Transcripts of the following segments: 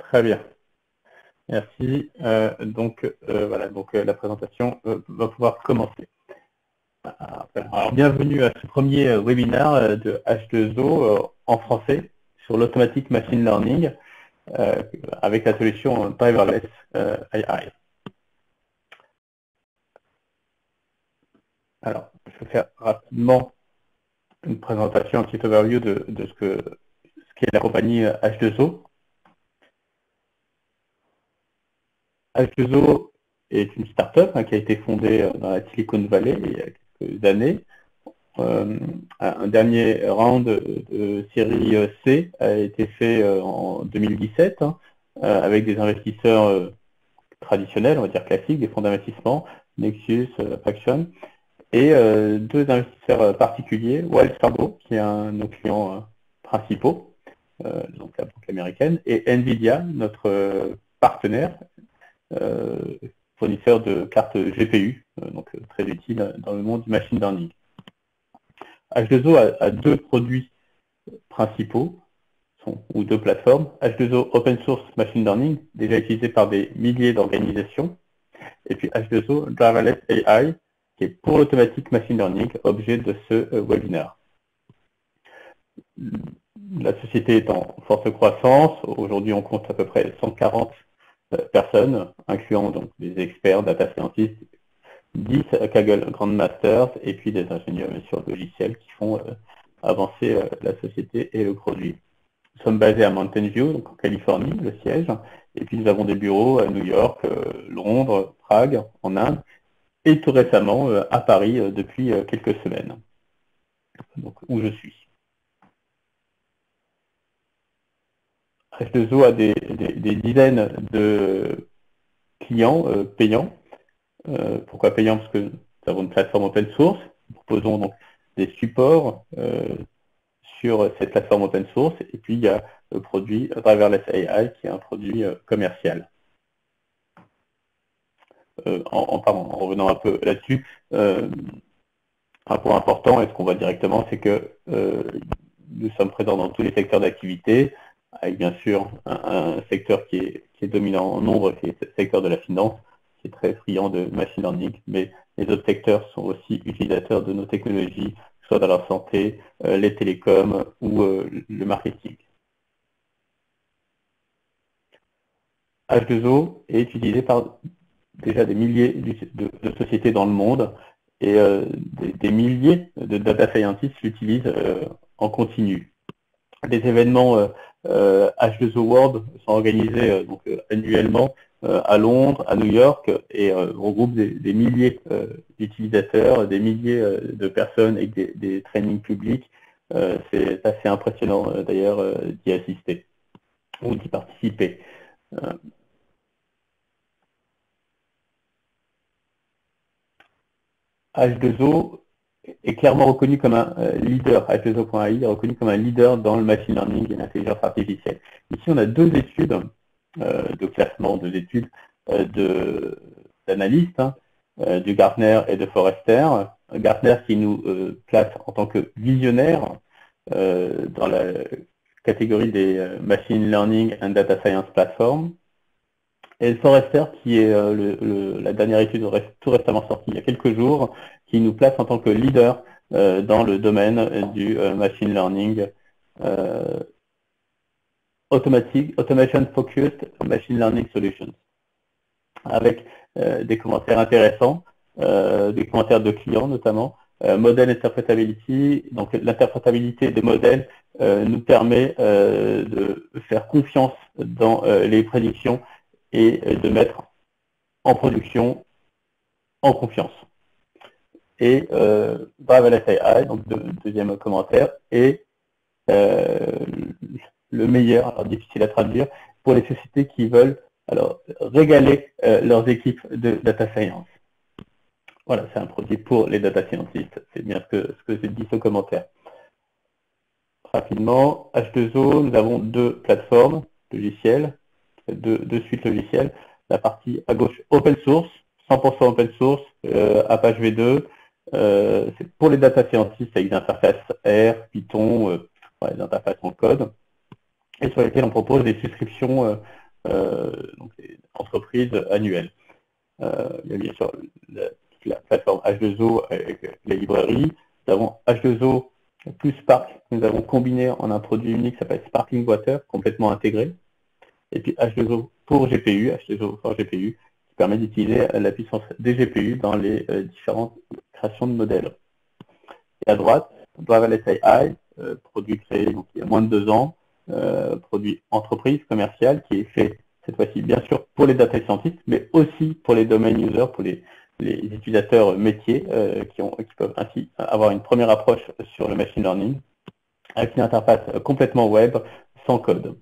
Très bien. Merci. Voilà, la présentation va pouvoir commencer. Alors, bienvenue à ce premier webinaire de H2O en français sur l'automatic machine learning avec la solution Driverless AI. Alors, je vais faire rapidement une présentation, un petit overview de ce qu'est la compagnie H2O. H2O est une start-up qui a été fondée dans la Silicon Valley il y a quelques années. Un dernier round de série C a été fait en 2017 avec des investisseurs traditionnels, on va dire classiques, des fonds d'investissement, Nexus, Action, et deux investisseurs particuliers, Wells Fargo, qui est un de nos clients principaux, donc la banque américaine, et Nvidia, notre partenaire, fournisseur de cartes GPU, donc très utile dans le monde du machine learning. H2O a deux produits principaux, ou deux plateformes. H2O Open Source Machine Learning, déjà utilisé par des milliers d'organisations, et puis H2O Driverless AI, qui est pour l'automatique machine learning, objet de ce webinaire. La société est en forte croissance. Aujourd'hui, on compte à peu près 140 personnes, incluant donc des experts, data scientists, 10 Kaggle Grandmasters, et puis des ingénieurs sur logiciels qui font avancer la société et le produit. Nous sommes basés à Mountain View, donc en Californie, le siège, et puis nous avons des bureaux à New York, Londres, Prague, en Inde, et tout récemment à Paris depuis quelques semaines, donc où je suis. H2O a des dizaines de clients payants. Pourquoi payants? Parce que nous avons une plateforme open source. Nous proposons donc des supports sur cette plateforme open source. Et puis, il y a le produit Driverless AI, qui est un produit commercial. En revenant un peu là-dessus, un point important, et ce qu'on voit directement, c'est que nous sommes présents dans tous les secteurs d'activité, avec bien sûr un secteur qui est dominant en nombre, qui est le secteur de la finance, qui est très friand de machine learning, mais les autres secteurs sont aussi utilisateurs de nos technologies, soit dans la santé, les télécoms ou le marketing. H2O est utilisé par déjà des milliers de sociétés dans le monde, et des milliers de data scientists l'utilisent en continu. Les événements H2O World sont organisés annuellement à Londres, à New York, et regroupent des milliers d'utilisateurs, des milliers de personnes avec des trainings publics. C'est assez impressionnant d'ailleurs d'y assister ou d'y participer. H2O est clairement reconnu comme un leader, H2O.ai est reconnu comme un leader dans le machine learning et l'intelligence artificielle. Ici, on a deux études de classement, deux études d'analystes, du Gartner et de Forrester. Gartner qui nous place en tant que visionnaire dans la catégorie des Machine Learning and Data Science Platform. Et Forrester, qui est la dernière étude tout récemment sortie il y a quelques jours, qui nous place en tant que leader dans le domaine du machine learning automation focused machine learning solutions, avec des commentaires intéressants, des commentaires de clients notamment. Model interpretability, donc l'interprétabilité des modèles nous permet de faire confiance dans les prédictions et de mettre en production en confiance. Et Driverless AI, donc deuxième commentaire, est le meilleur, alors difficile à traduire, pour les sociétés qui veulent régaler leurs équipes de data science. Voilà, c'est un produit pour les data scientists. C'est bien ce que j'ai dit ce commentaire. Rapidement, H2O, nous avons deux plateformes logicielles, deux suites logicielles. La partie à gauche open source, 100% open source, Apache V2, c'est pour les data scientists avec des interfaces R, Python, des interfaces en code, et sur lesquelles on propose des souscriptions donc les entreprises annuelles. Il y a bien sûr la plateforme H2O avec les librairies. Nous avons H2O plus Spark, nous avons combiné en un produit unique qui s'appelle Sparkling Water, complètement intégré. Et puis H2O pour GPU, H2O for GPU, qui permet d'utiliser la puissance des GPU dans les différentes créations de modèles. Et à droite, Driverless AI, produit créé donc, il y a moins de 2 ans, produit entreprise commerciale qui est fait cette fois-ci bien sûr pour les data scientists, mais aussi pour les domain users, pour les utilisateurs métiers qui peuvent ainsi avoir une première approche sur le machine learning avec une interface complètement web, sans code.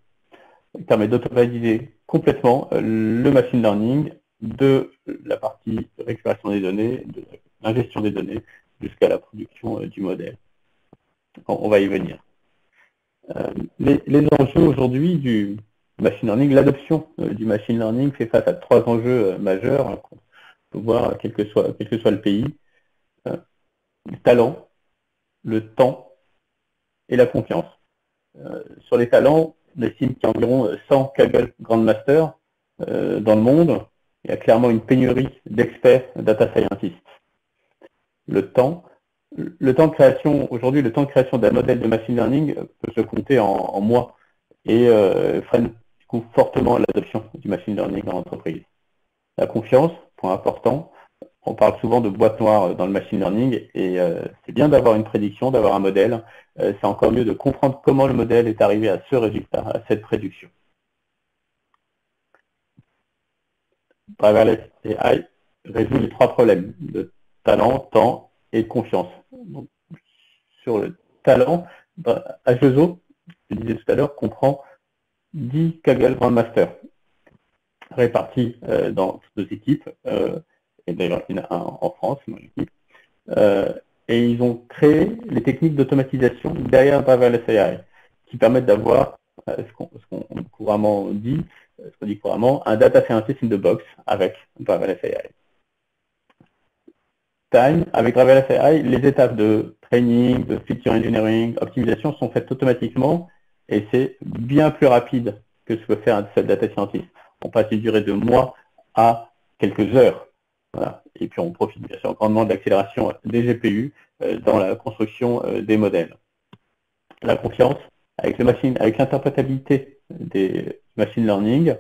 Il permet d'automatiser complètement le machine learning de la partie récupération des données, de l'ingestion des données, jusqu'à la production du modèle. On va y venir. Les enjeux aujourd'hui du machine learning, l'adoption du machine learning fait face à 3 enjeux majeurs, hein, qu'on peut voir quel que soit le pays. Le talent, le temps et la confiance. Sur les talents, on estime qu'il y a environ 100 Kaggle Grandmaster dans le monde. Il y a clairement une pénurie d'experts data scientists. Le temps de création, aujourd'hui, le temps de création d'un modèle de machine learning peut se compter en mois et freine du coup fortement l'adoption du machine learning en entreprise. La confiance, point important. On parle souvent de boîte noire dans le machine learning et c'est bien d'avoir une prédiction, d'avoir un modèle. C'est encore mieux de comprendre comment le modèle est arrivé à ce résultat, à cette prédiction. Driverless AI résout les 3 problèmes de talent, temps et confiance. Donc, sur le talent, H2O, je disais tout à l'heure, comprend 10 Kaggle Grandmaster répartis dans 2 équipes. Et d'ailleurs, il y en a un en France, dans l'équipe. Et ils ont créé les techniques d'automatisation derrière Driverless AI, qui permettent d'avoir ce qu'on couramment dit, un data scientist in the box avec Driverless AI. Avec Driverless AI, les étapes de training, de feature engineering, optimisation sont faites automatiquement et c'est bien plus rapide que ce que peut faire un seul data scientist. On passe d'une durée de mois à quelques heures. Voilà. Et puis on profite bien sûr grandement de l'accélération des GPU dans la construction des modèles. La confiance avec l'interprétabilité des machine learning,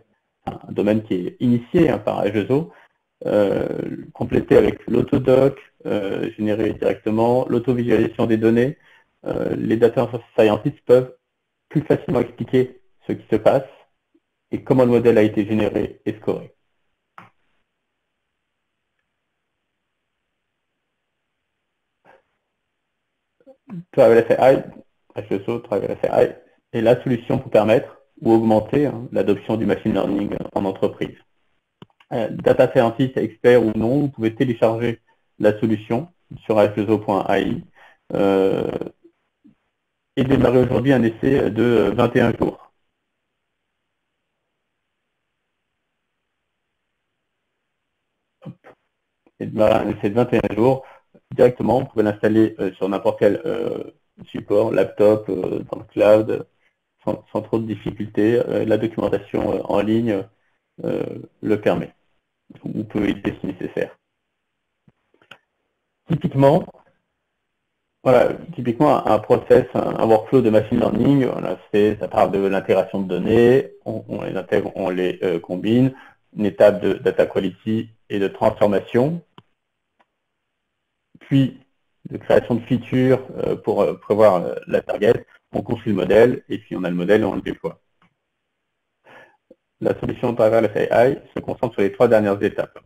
un domaine qui est initié par H2O, complété avec l'autodoc, généré directement, l'autovisualisation des données, les data scientists peuvent plus facilement expliquer ce qui se passe et comment le modèle a été généré et scoré. Driverless AI, H2O, Driverless AI est la solution pour permettre ou augmenter l'adoption du machine learning en entreprise. Data scientist, expert ou non, vous pouvez télécharger la solution sur h2o.ai et démarrer aujourd'hui un essai de 21 jours. Et démarrer un essai de 21 jours, directement, vous pouvez l'installer sur n'importe quel support, laptop, dans le cloud, sans trop de difficultés. La documentation en ligne le permet. Vous pouvez aider si nécessaire. Typiquement, un process, un workflow de machine learning, ça part de l'intégration de données, on les intègre, on les combine, une étape de data quality et de transformation, puis de création de features pour prévoir la target, on construit le modèle et puis on a le modèle et on le déploie. La solution Driverless AI se concentre sur les 3 dernières étapes.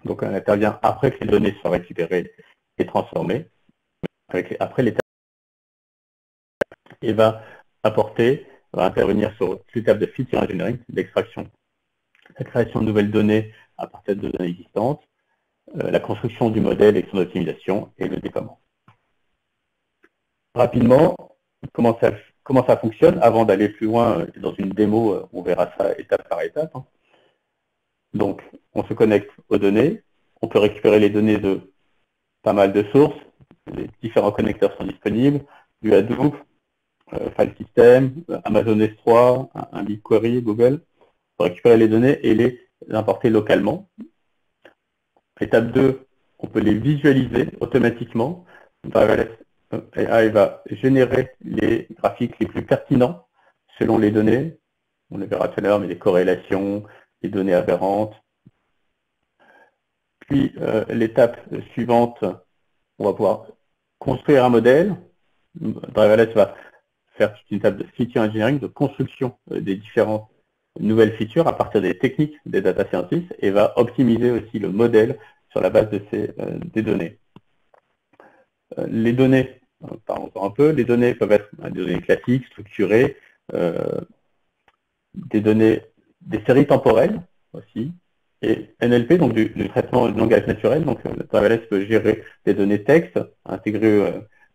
Donc elle intervient après que les données soient récupérées et transformées, après l'étape, et va intervenir sur l'étape de feature engineering, l'extraction, la création de nouvelles données à partir de données existantes, la construction du modèle et son optimisation et le déploiement. Rapidement, comment ça fonctionne avant d'aller plus loin dans une démo, on verra ça étape par étape. Donc, on se connecte aux données, on peut récupérer les données de pas mal de sources, les différents connecteurs sont disponibles, du Hadoop, File System, Amazon S3, un BigQuery, Google. pour récupérer les données et les importer localement. Étape 2, on peut les visualiser automatiquement. Driverless AI va générer les graphiques les plus pertinents selon les données. On le verra tout à l'heure, mais les corrélations, les données aberrantes. Puis l'étape suivante, on va pouvoir construire un modèle. Driverless va faire toute une étape de feature engineering, de construction des différentes nouvelles features à partir des techniques des data scientists et va optimiser aussi le modèle sur la base de des données. Les données, parlons-en un peu, les données peuvent être des données classiques, structurées, des données, des séries temporelles aussi, et NLP, donc du traitement de langage naturel. Donc Driverless peut gérer des données texte intégrées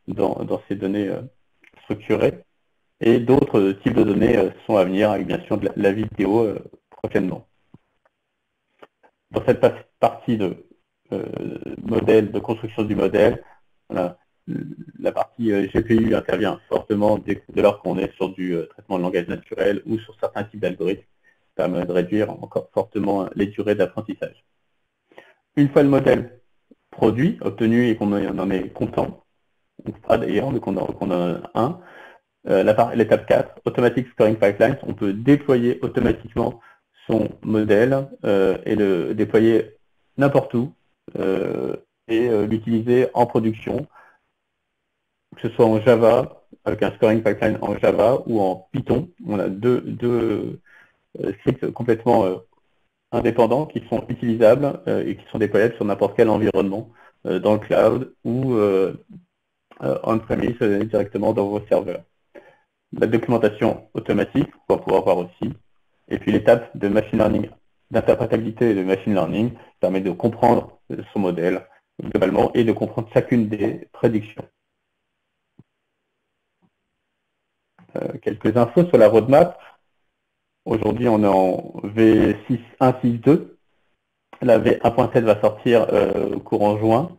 dans ces données structurées, et d'autres types de données sont à venir, avec bien sûr de la vidéo prochainement. Dans cette partie de modèle, de construction du modèle, voilà, la partie GPU intervient fortement dès lors qu'on est sur du traitement de langage naturel ou sur certains types d'algorithmes, qui permet de réduire encore fortement les durées d'apprentissage. Une fois le modèle produit, obtenu et qu'on en est content, ou pas d'ailleurs, mais qu'on en a un, l'étape 4, Automatic Scoring Pipelines, on peut déployer automatiquement son modèle et le déployer n'importe où et l'utiliser en production, que ce soit en Java, avec un scoring pipeline en Java ou en Python. On a deux scripts complètement indépendants qui sont utilisables et qui sont déployables sur n'importe quel environnement, dans le cloud ou on-premise directement dans vos serveurs. La documentation automatique, on va pouvoir voir aussi. Et puis l'étape de machine learning, d'interprétabilité et de machine learning, permet de comprendre son modèle globalement et de comprendre chacune des prédictions. Quelques infos sur la roadmap. Aujourd'hui, on est en V6.1.6.2. La V1.7 va sortir courant juin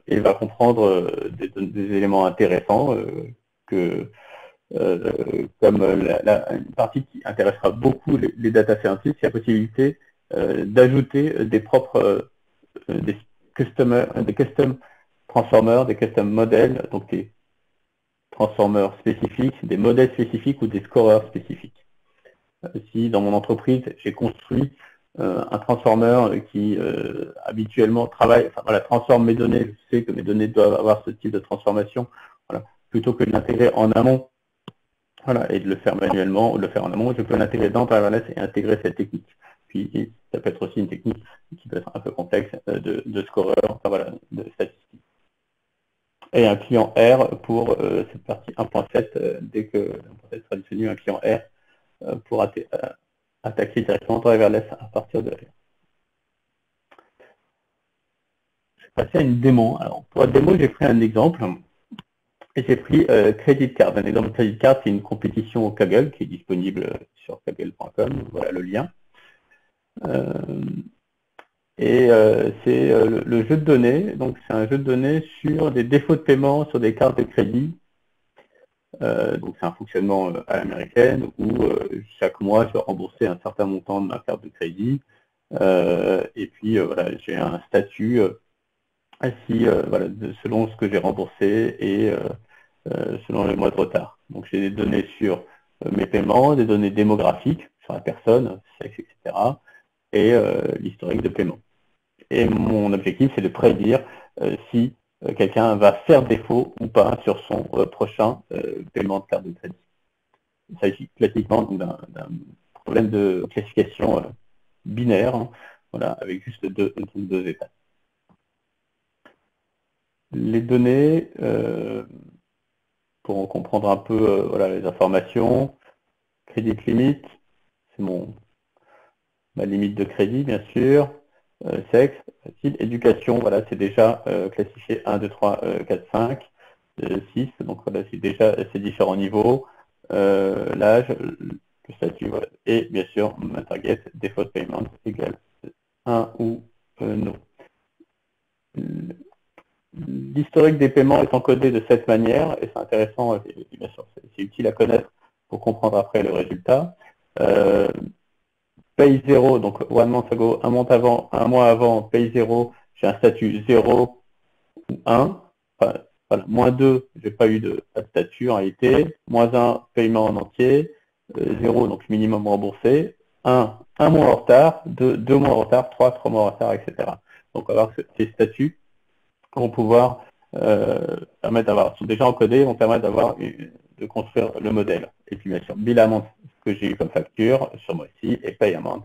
et va comprendre des éléments intéressants comme une partie qui intéressera beaucoup les data scientists, c'est la possibilité d'ajouter des propres des custom transformers, des custom modèles, donc des transformers spécifiques, des modèles spécifiques ou des scorers spécifiques. Si dans mon entreprise, j'ai construit un transformer qui habituellement travaille, enfin voilà, transforme mes données, je sais que mes données doivent avoir ce type de transformation, voilà, plutôt que de l'intégrer en amont, voilà, et de le faire manuellement ou de le faire en amont, je peux l'intégrer dans Driverless et intégrer cette technique. Puis ça peut être aussi une technique qui peut être un peu complexe de scorer, enfin voilà, de statistique. Et un client R pour cette partie 1.7, dès que 1.7 sera disponible, un client R pour attaquer directement Driverless à partir de là. Je vais passer à une démo. Alors, pour la démo, j'ai pris un exemple. Et j'ai pris Credit Card. Un exemple de Credit Card, c'est une compétition au Kaggle qui est disponible sur kaggle.com. Voilà le lien. C'est le jeu de données. Donc, c'est un jeu de données sur des défauts de paiement sur des cartes de crédit. Donc, c'est un fonctionnement à l'américaine où chaque mois, je dois rembourser un certain montant de ma carte de crédit. Et puis, voilà, j'ai un statut voilà, selon ce que j'ai remboursé et selon les mois de retard. Donc j'ai des données sur mes paiements, des données démographiques sur la personne, sexe, etc. et l'historique de paiement. Et mon objectif, c'est de prédire si quelqu'un va faire défaut ou pas sur son prochain paiement de carte de crédit. Il s'agit classiquement d'un problème de classification binaire, hein, voilà, avec juste deux étapes. Les données, pour comprendre un peu voilà, les informations, crédit limite, c'est ma limite de crédit, bien sûr, sexe, facile, éducation, voilà, c'est déjà classifié 1, 2, 3, 4, 5, 6, donc voilà, c'est déjà ces différents niveaux, l'âge, le statut, voilà, et bien sûr, ma target, default payment égale 1 ou non. L'historique des paiements est encodé de cette manière, et c'est intéressant, et bien sûr, c'est utile à connaître pour comprendre après le résultat. paye 0, donc one month ago, un mois avant, paye 0, j'ai un statut 0 ou 1. Enfin, voilà, moins 2, j'ai pas eu pas de statut en réalité. Moins 1, paiement en entier. 0, donc minimum remboursé. 1 mois en retard. 2 mois en retard. 3 mois en retard, etc. Donc on va avoir ces statuts qui vont pouvoir permettre d'avoir, sont déjà encodés, vont permettre de construire le modèle. Et puis bien sûr, bill amount, ce que j'ai eu comme facture ce mois-ci, et pay amount,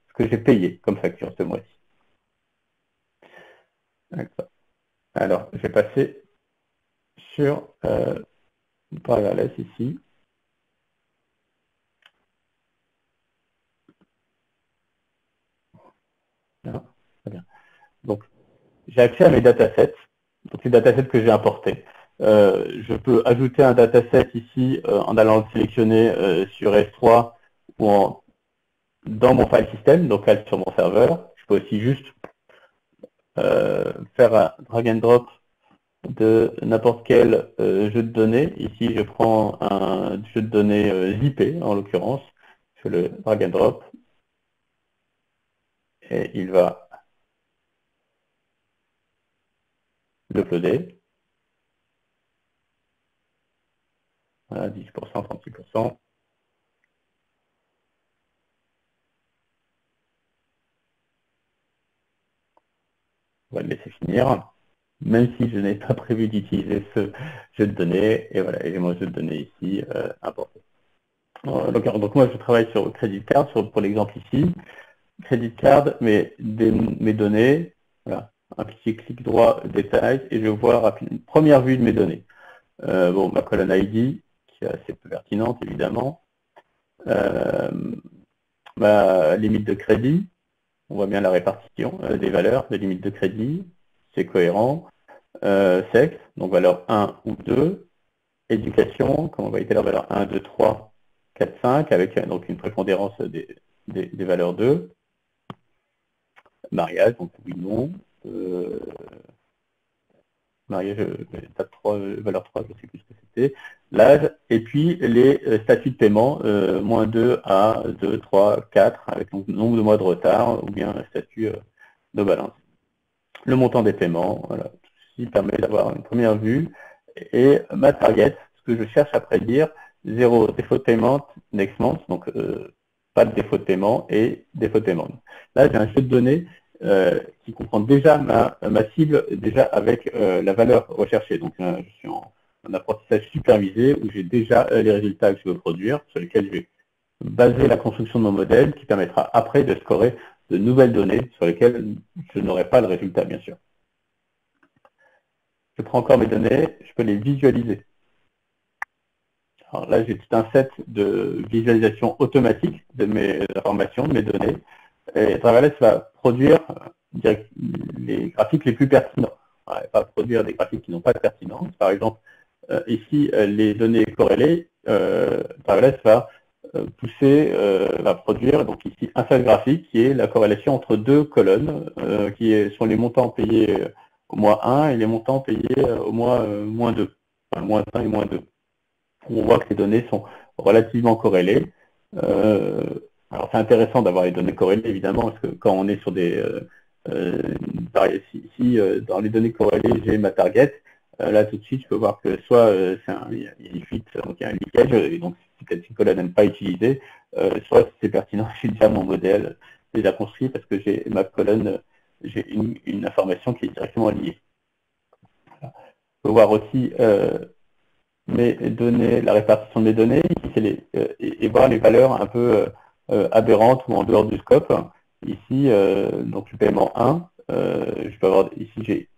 ce que j'ai payé comme facture ce mois-ci. Alors, je vais passer sur Driverless ici. Là, très bien. Donc, j'ai accès à mes datasets, donc les datasets que j'ai importés. Je peux ajouter un dataset ici en allant le sélectionner sur S3 ou dans mon file system, local sur mon serveur. Je peux aussi juste faire un drag and drop de n'importe quel jeu de données. Ici, je prends un jeu de données zippé, en l'occurrence. Je fais le drag and drop. Et il va l'uploader. Voilà, 10%, 36%. On va le laisser finir, même si je n'ai pas prévu d'utiliser ce jeu de données. Et voilà, j'ai mon jeu de données ici importé. Donc moi, je travaille sur Credit Card, pour l'exemple ici. Credit Card, mes données, voilà, un petit clic droit, détail, et je vois rapidement une première vue de mes données. Bon, ma colonne ID, qui est assez peu pertinente, évidemment. Ma limite de crédit, on voit bien la répartition des valeurs de limite de crédit, c'est cohérent. Sexe, donc valeur 1 ou 2. Éducation, comme on voit ici, la valeur 1, 2, 3, 4, 5, avec donc une prépondérance des valeurs 2. Mariage, donc oui, non. Mariage, étape 3, valeur 3, je ne sais plus ce que c'était. L'âge, et puis les statuts de paiement, moins 2 à 2, 3, 4, avec le nombre de mois de retard, ou bien un statut de balance. Le montant des paiements, voilà, ceci permet d'avoir une première vue. Et ma target, ce que je cherche à prédire, 0 défaut de paiement, next month, donc pas de défaut de paiement et défaut de paiement. Là, j'ai un jeu de données qui comprend déjà ma cible, déjà avec la valeur recherchée. Donc, je suis en apprentissage supervisé où j'ai déjà les résultats que je veux produire, sur lesquels je vais baser la construction de mon modèle, qui permettra après de scorer de nouvelles données sur lesquelles je n'aurai pas le résultat, bien sûr. Je prends encore mes données, je peux les visualiser. Alors là, j'ai tout un set de visualisation automatique de mes informations, de mes données. Et Driverless va produire les graphiques les plus pertinents. Il ne va pas produire des graphiques qui n'ont pas de pertinence. Par exemple, ici, les données corrélées, Driverless va va produire donc ici un seul graphique qui est la corrélation entre deux colonnes, qui sont les montants payés au mois 1 et les montants payés au mois moins 2, enfin, moins 1 et moins 2. On voit que les données sont relativement corrélées. Alors c'est intéressant d'avoir les données corrélées, évidemment, parce que quand on est sur des... ici, dans les données corrélées, j'ai ma target. Là, tout de suite, je peux voir que soit il y a une fuite, donc il y a un leakage, et donc c'est peut-être une colonne à ne pas utiliser, soit c'est pertinent, j'ai déjà mon modèle déjà construit, parce que j'ai ma colonne, j'ai une information qui est directement liée. Voilà. On peut voir aussi mes données, la répartition des données, et voir les valeurs un peu aberrantes ou en dehors du scope. Ici, donc le paiement 1, je peux avoir ici j'ai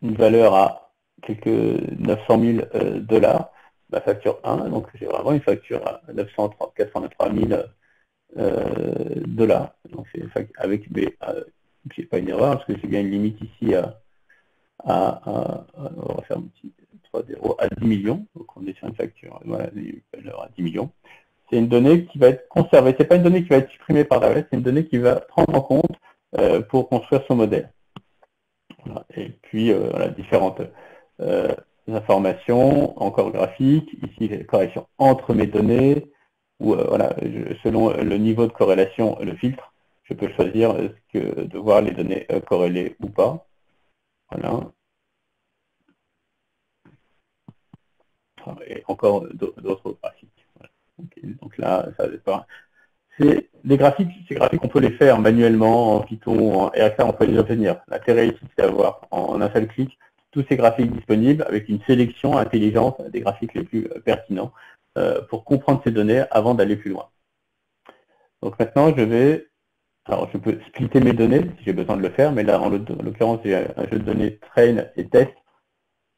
une valeur à quelques 900 000 dollars, ma facture 1, donc j'ai vraiment une facture à 403 000 dollars. Donc c'est avec j'ai pas une erreur parce que j'ai bien une limite ici on va faire un petit 3-0 à 10 millions, donc on est sur une facture, voilà, une valeur à 10 millions. C'est une donnée qui va être conservée, c'est pas une donnée qui va être supprimée par la web, c'est une donnée qui va prendre en compte pour construire son modèle. Voilà. Et puis, voilà, différentes informations, encore graphiques, ici les corrélations entre mes données, ou voilà, selon le niveau de corrélation, le filtre, je peux choisir de voir les données corrélées ou pas. Voilà. Et encore d'autres graphiques. Voilà. Donc là, ça pas. C'est des graphiques, ces graphiques, on peut les faire manuellement en Python, en RSA, on peut les obtenir. L'intérêt ici, c'est d'avoir en un seul clic tous ces graphiques disponibles avec une sélection intelligente des graphiques les plus pertinents pour comprendre ces données avant d'aller plus loin. Donc maintenant, alors je peux splitter mes données si j'ai besoin de le faire, mais là, en l'occurrence, j'ai un jeu de données train et test,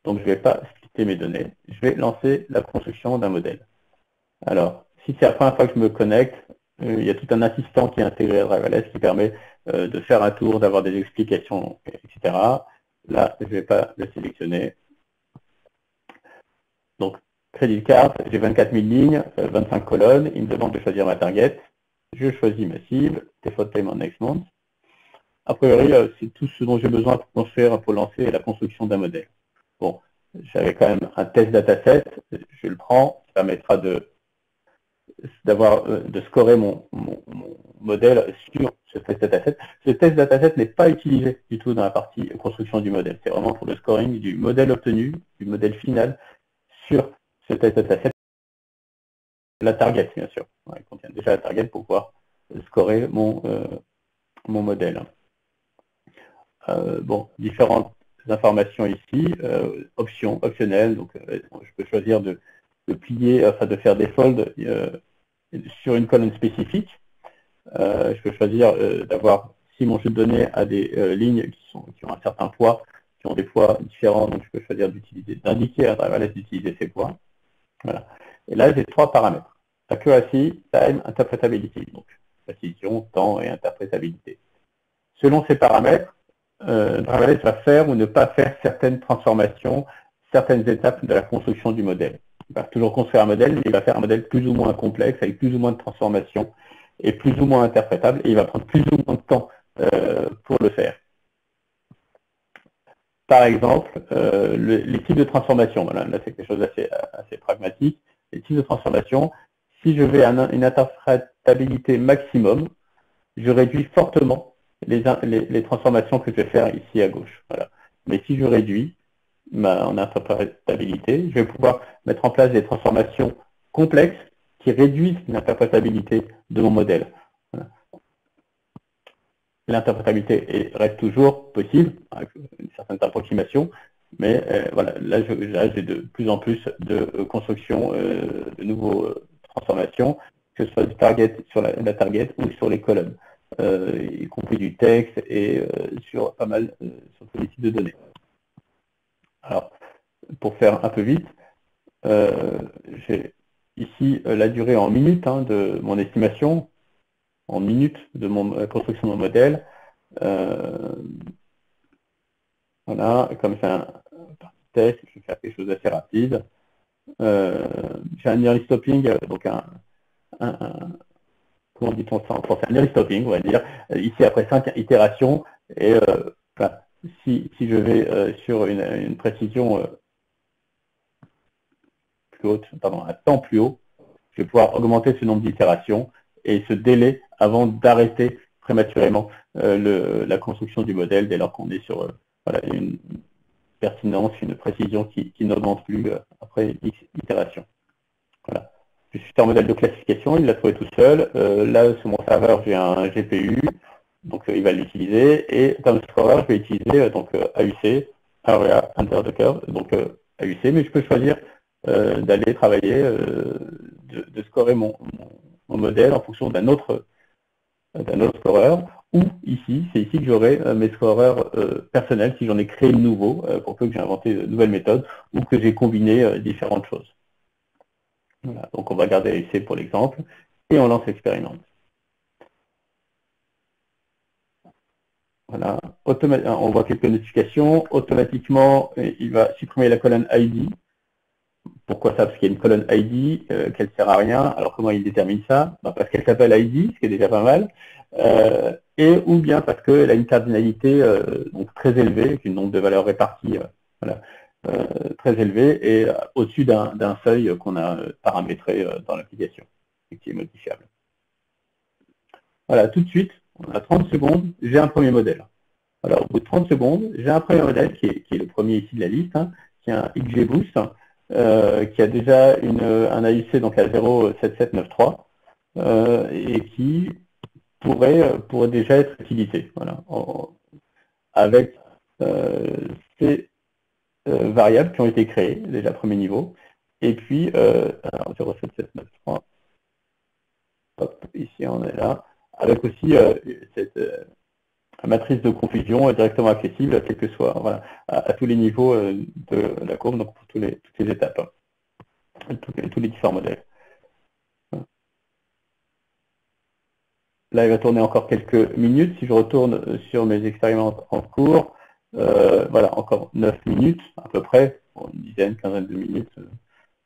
donc je ne vais pas splitter mes données. Je vais lancer la construction d'un modèle. Alors, si c'est la première fois que je me connecte, il y a tout un assistant qui est intégré à Driverless qui permet de faire un tour, d'avoir des explications, etc. Là, je ne vais pas le sélectionner. Donc, Credit Card, j'ai 24 000 lignes, 25 colonnes. Il me demande de choisir ma target. Je choisis ma cible, Default Payment Next Month. A priori, c'est tout ce dont j'ai besoin pour construire, pour lancer la construction d'un modèle. Bon, j'avais quand même un test dataset, je le prends, ça permettra de scorer mon modèle sur ce test dataset. Ce test dataset n'est pas utilisé du tout dans la partie construction du modèle. C'est vraiment pour le scoring du modèle obtenu, du modèle final sur ce test dataset. La target, bien sûr. Il contient déjà la target pour pouvoir scorer mon modèle. Bon, différentes informations ici, optionnelles. Donc, je peux choisir de plier, enfin de faire des folds sur une colonne spécifique. Je peux choisir d'avoir, si mon jeu de données a des lignes qui ont un certain poids, qui ont des poids différents, donc je peux choisir d'indiquer à Driverless d'utiliser ces poids. Voilà. Et là, j'ai 3 paramètres. Accuracy, time, interpretability. Donc, précision, temps et interprétabilité. Selon ces paramètres, Driverless va faire ou ne pas faire certaines transformations, certaines étapes de la construction du modèle. Il va toujours construire un modèle, mais il va faire un modèle plus ou moins complexe, avec plus ou moins de transformations, et plus ou moins interprétable, et il va prendre plus ou moins de temps pour le faire. Par exemple, les types de transformation, voilà, là c'est quelque chose d'assez pragmatique. Les types de transformation, si je vais à une interprétabilité maximum, je réduis fortement les transformations que je vais faire ici à gauche. Voilà. Mais si je réduis en interprétabilité, je vais pouvoir mettre en place des transformations complexes qui réduisent l'interprétabilité de mon modèle. Voilà. L'interprétabilité reste toujours possible, avec une certaine approximation, mais voilà, là j'ai de plus en plus de construction de nouveaux transformations, que ce soit du target sur la target ou sur les colonnes, y compris du texte et sur pas mal sur tous les types de données. Alors, pour faire un peu vite, j'ai ici la durée en minutes de mon estimation, en minutes de la construction de mon modèle. Voilà, comme c'est un test, je vais faire quelque chose d'assez rapide. J'ai un nearly stopping, donc comment dit-on ça en français, un nearly stopping, on va dire, ici après 5 itérations, et enfin, si je vais sur une précision plus haute, pardon, un temps plus haut, je vais pouvoir augmenter ce nombre d'itérations et ce délai avant d'arrêter prématurément la construction du modèle dès lors qu'on est sur voilà, une pertinence, une précision qui n'augmente plus après X itérations. Voilà. Je suis en modèle de classification, il l'a trouvé tout seul. Là, sur mon serveur, j'ai un GPU, donc il va l'utiliser. Et comme scorer, je vais utiliser donc AUC, Area Under the Curve, donc AUC, mais je peux choisir d'aller travailler, de scorer mon modèle en fonction d'un autre scoreur, ou ici, c'est ici que j'aurai mes scoreurs personnels, si j'en ai créé de nouveaux, pour peu que j'ai inventé de nouvelles méthodes, ou que j'ai combiné différentes choses. Voilà, donc on va garder AUC pour l'exemple, et on lance l'expérience. Voilà, on voit quelques notifications, automatiquement, il va supprimer la colonne ID. Pourquoi ça? Parce qu'il y a une colonne ID qu'elle ne sert à rien. Alors comment il détermine ça? Parce qu'elle s'appelle ID, ce qui est déjà pas mal, ou bien parce qu'elle a une cardinalité donc très élevée, avec une nombre de valeurs réparties voilà, très élevé, et au-dessus d'un seuil qu'on a paramétré dans l'application, et qui est modifiable. Voilà, tout de suite, On a 30 secondes, j'ai un premier modèle. Alors, au bout de 30 secondes, j'ai un premier modèle qui est le premier ici de la liste, hein, qui est un XGBoost, qui a déjà un AUC donc à 0,7793 et qui pourrait déjà être utilisé. Voilà, avec ces variables qui ont été créées, déjà premier niveau, et puis alors 0,7793, hop, ici on est là, avec aussi cette matrice de confusion directement accessible, quel que soit, voilà, à tous les niveaux de la courbe, donc pour toutes les étapes, hein, tous les différents modèles. Là, il va tourner encore quelques minutes. Si je retourne sur mes expériments en cours, voilà, encore 9 minutes à peu près, une dizaine, quinzaine de minutes.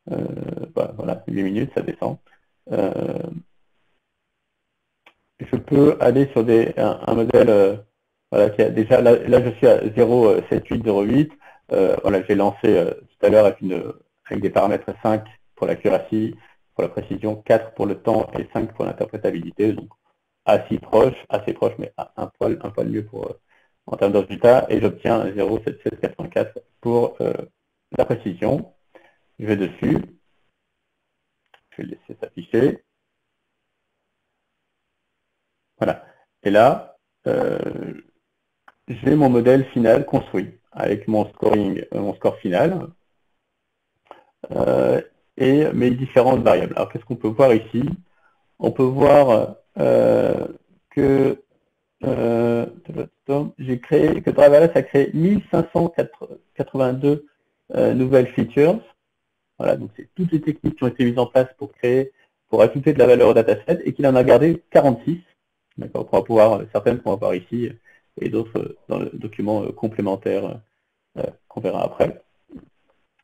Voilà, 8 minutes, ça descend. Je peux aller sur un modèle voilà, qui a déjà, là je suis à 0,7808. Voilà, j'ai lancé tout à l'heure avec des paramètres 5 pour l'accuracy, pour la précision, 4 pour le temps et 5 pour l'interprétabilité. Donc assez proche, mais un poil mieux en termes de résultats, et j'obtiens 0,7784 pour la précision. Je vais dessus, je vais le laisser s'afficher. Voilà. Et là, j'ai mon modèle final construit avec mon score final et mes différentes variables. Alors, qu'est-ce qu'on peut voir ici? On peut voir que j'ai créé, que Driverless a créé 1582 nouvelles features. Voilà, donc c'est toutes les techniques qui ont été mises en place pour ajouter de la valeur au dataset, et qu'il en a gardé 46. D'accord, on va pouvoir, certaines qu'on va voir ici, et d'autres dans le document complémentaire qu'on verra après.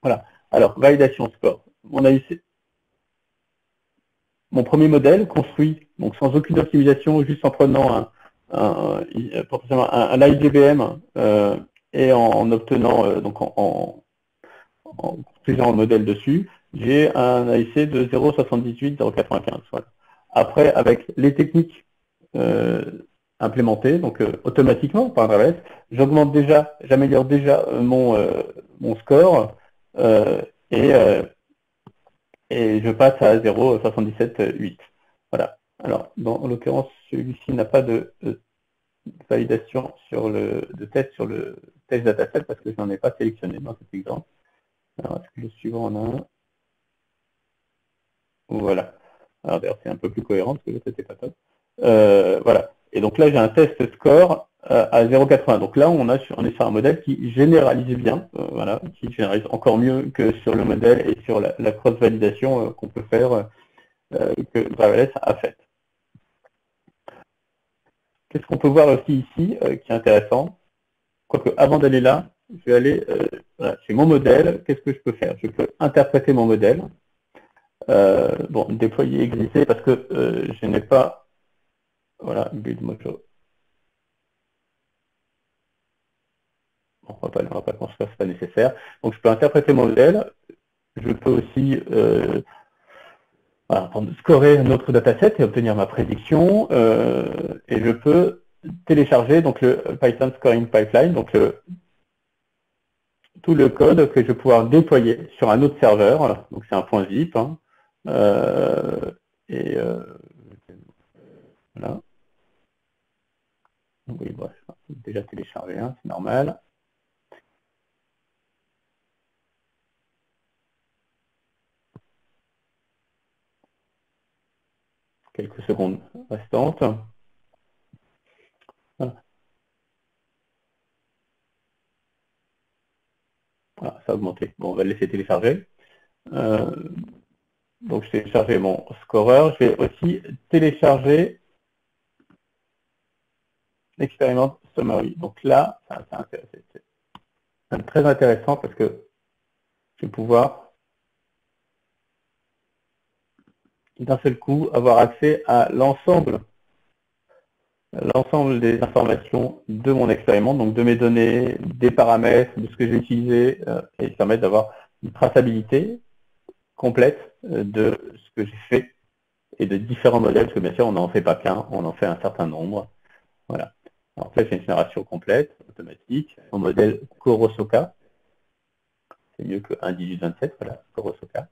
Voilà. Alors, validation score. On a eu mon premier modèle construit, donc sans aucune optimisation, juste en prenant potentiellement un LiveGBM et en obtenant, donc en construisant le modèle dessus, j'ai un AIC de 0,78-0,95. Voilà. Après, avec les techniques implémentées, donc automatiquement par Driverless, j'améliore déjà mon score et je passe à 0,77,8. Voilà. Alors, en l'occurrence, celui-ci n'a pas de validation de test sur le test dataset parce que je n'en ai pas sélectionné dans cet exemple. Alors, est-ce que le suivant en a un? Voilà. Alors, d'ailleurs, c'est un peu plus cohérent parce que l'autre n'était pas top. Voilà. Et donc là, j'ai un test score à 0,80. Donc là, on est sur un modèle qui généralise bien, voilà, qui généralise encore mieux que sur le modèle et sur la cross-validation qu'on peut faire, que Driverless a faite. Qu'est-ce qu'on peut voir aussi ici, qui est intéressant? Quoique, avant d'aller là, je vais aller voilà, chez mon modèle. Qu'est-ce que je peux faire? Je peux interpréter mon modèle. Bon, déployer, exister, parce que je n'ai pas, voilà, build mojo. Bon, on va pas construire, c'est pas nécessaire. Donc, je peux interpréter mon modèle. Je peux aussi voilà, scorer notre dataset et obtenir ma prédiction. Et je peux télécharger donc le Python Scoring Pipeline, donc tout le code que je vais pouvoir déployer sur un autre serveur. Donc, c'est un point zip. Hein, voilà. Oui, bon, déjà téléchargé, hein, c'est normal. Quelques secondes restantes. Voilà. Voilà, ça a augmenté. Bon, on va le laisser télécharger. Donc, je vais télécharger mon scoreur. Je vais aussi télécharger l'expériment summary. Donc là, c'est très intéressant parce que je vais pouvoir d'un seul coup avoir accès à l'ensemble des informations de mon expériment, donc de mes données, des paramètres, de ce que j'ai utilisé, et ça permet d'avoir une traçabilité complète de ce que j'ai fait et de différents modèles, parce que bien sûr on n'en fait pas qu'un, on en fait un certain nombre. Voilà. En fait, j'ai une génération complète, automatique, mon modèle Kurosoka. C'est mieux que 1.18.27, voilà, Kurosoka.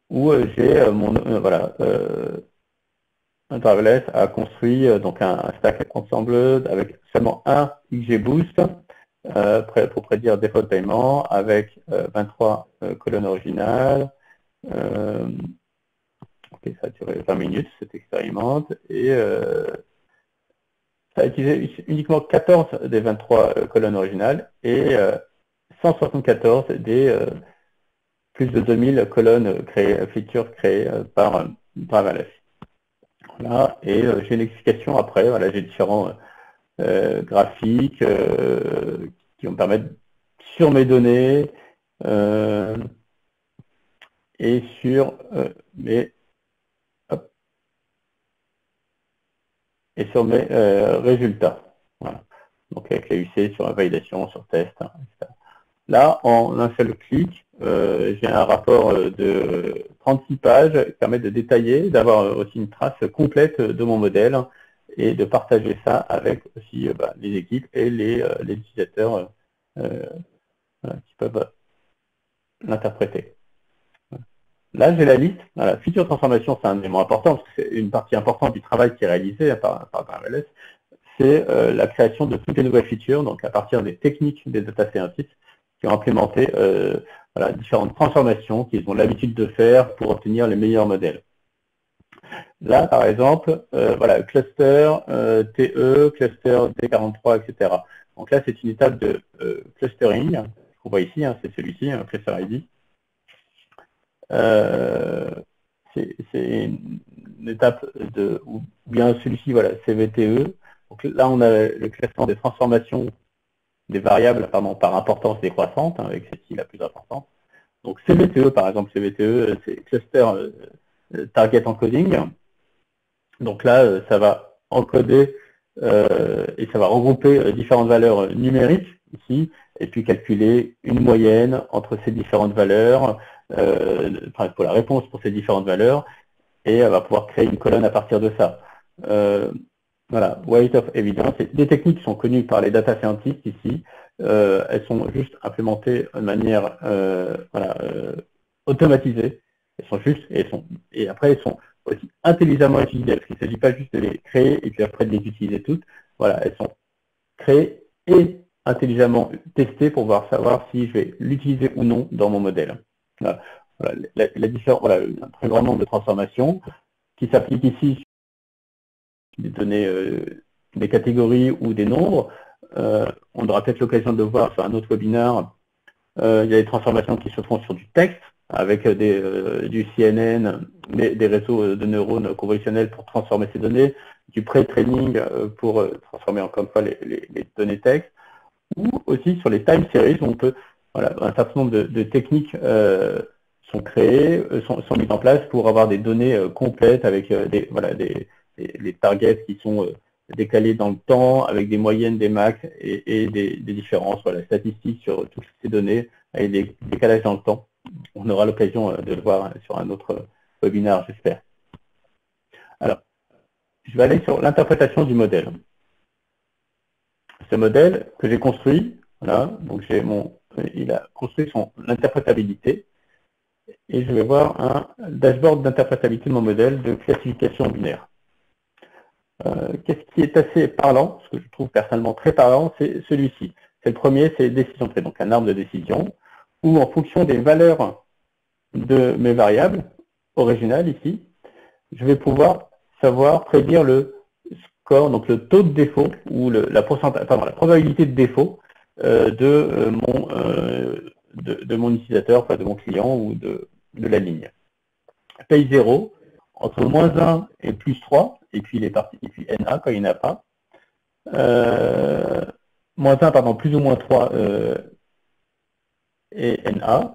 Où j'ai voilà, Driverless a construit donc un stack ensemble avec seulement un XGBoost pour prédire default paiement avec 23 colonnes originales. Ok, ça a duré 20 minutes, cette expérimente, et ça a utilisé uniquement 14 des 23 colonnes originales et 174 des plus de 2000 colonnes features créées par Driverless. Voilà, et j'ai une explication après, voilà, j'ai différents graphiques qui vont me permettre sur mes données et sur mes résultats. Voilà. Donc avec la UC sur la validation, sur test, hein, etc. Là, en un seul clic, j'ai un rapport de 36 pages qui permet de détailler, d'avoir aussi une trace complète de mon modèle et de partager ça avec aussi les équipes et les utilisateurs qui peuvent l'interpréter. Là, j'ai la liste. Voilà. Feature transformation, c'est un élément important parce que c'est une partie importante du travail qui est réalisé par Driverless. C'est la création de toutes les nouvelles features, donc à partir des techniques des data scientists qui ont implémenté voilà, différentes transformations qu'ils ont l'habitude de faire pour obtenir les meilleurs modèles. Là, par exemple, voilà, cluster TE, cluster D43, etc. Donc là, c'est une étape de clustering qu'on voit ici, hein, c'est celui-ci, cluster ID. C'est une étape de, ou bien celui-ci, voilà, CVTE. Donc là, on a le classement des transformations des variables par importance décroissante, hein, avec celle-ci la plus importante. Donc CVTE, par exemple, CVTE, c'est Cluster Target Encoding. Donc là, ça va encoder et ça va regrouper différentes valeurs numériques ici, et puis calculer une moyenne entre ces différentes valeurs, pour la réponse pour ces différentes valeurs, et elle va pouvoir créer une colonne à partir de ça. Voilà, weight of evidence, c'est des techniques qui sont connues par les data scientists ici. Elles sont juste implémentées de manière automatisée. Elles sont juste, et après elles sont aussi intelligemment utilisées, parce qu'il ne s'agit pas juste de les créer et puis après de les utiliser toutes. Voilà, elles sont créées et intelligemment testées pour pouvoir savoir si je vais l'utiliser ou non dans mon modèle. Voilà, voilà, un très grand nombre de transformations qui s'appliquent ici des données, des catégories ou des nombres. On aura peut-être l'occasion de le voir sur un autre webinaire. Il y a des transformations qui se font sur du texte, avec du CNN, des réseaux de neurones convolutionnels pour transformer ces données, du pré-training pour transformer encore une fois les données texte, ou aussi sur les time series, où on peut, voilà, un certain nombre de techniques sont créées, sont mises en place pour avoir des données complètes avec les targets qui sont décalés dans le temps, avec des moyennes, des max et des différences, voilà, statistiques sur toutes ces données, avec des décalages dans le temps. On aura l'occasion de le voir sur un autre webinaire, j'espère. Alors, je vais aller sur l'interprétation du modèle. Ce modèle que j'ai construit, voilà, donc il a construit son interprétabilité, et je vais voir un dashboard d'interprétabilité de mon modèle de classification binaire. Qu'est-ce qui est assez parlant, ce que je trouve personnellement très parlant, c'est celui-ci. C'est le premier, c'est décision tree, donc un arbre de décision, où en fonction des valeurs de mes variables originales ici, je vais pouvoir savoir prédire le score, donc le taux de défaut, ou la probabilité de défaut de mon utilisateur, enfin de mon client ou de la ligne. Paye 0, entre moins 1 et plus 3, et puis et puis NA quand il n'y en a pas. Moins 1, pardon, plus ou moins 3 et NA.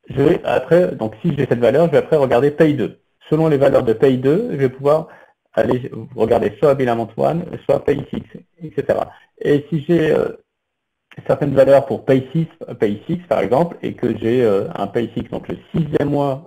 Je vais après, donc si j'ai cette valeur, je vais après regarder paye 2. Selon les valeurs de paye 2, je vais pouvoir aller regarder soit bilan 1, soit paye 6, etc. Et si j'ai certaines valeurs pour paye 6 par exemple, et que j'ai un paye 6, donc le 6e mois,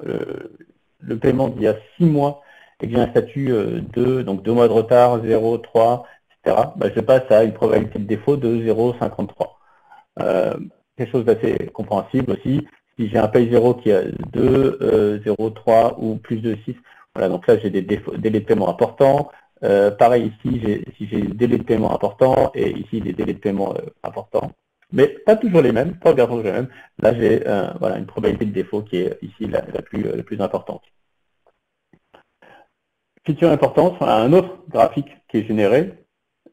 le paiement d'il y a 6 mois, et que j'ai un statut 2, donc 2 mois de retard, 0, 3, bah, je passe à une probabilité de défaut de 0,53. Quelque chose d'assez compréhensible aussi. Si j'ai un pay 0 qui a 2, 0,3 ou plus de 6, voilà, donc là j'ai des délais de paiement importants. Pareil ici, si j'ai des délais de paiement importants et ici des délais de paiement importants, mais pas toujours les mêmes, pas toujours les mêmes. Là j'ai voilà, une probabilité de défaut qui est ici la plus importante. Feature importance, un autre graphique qui est généré,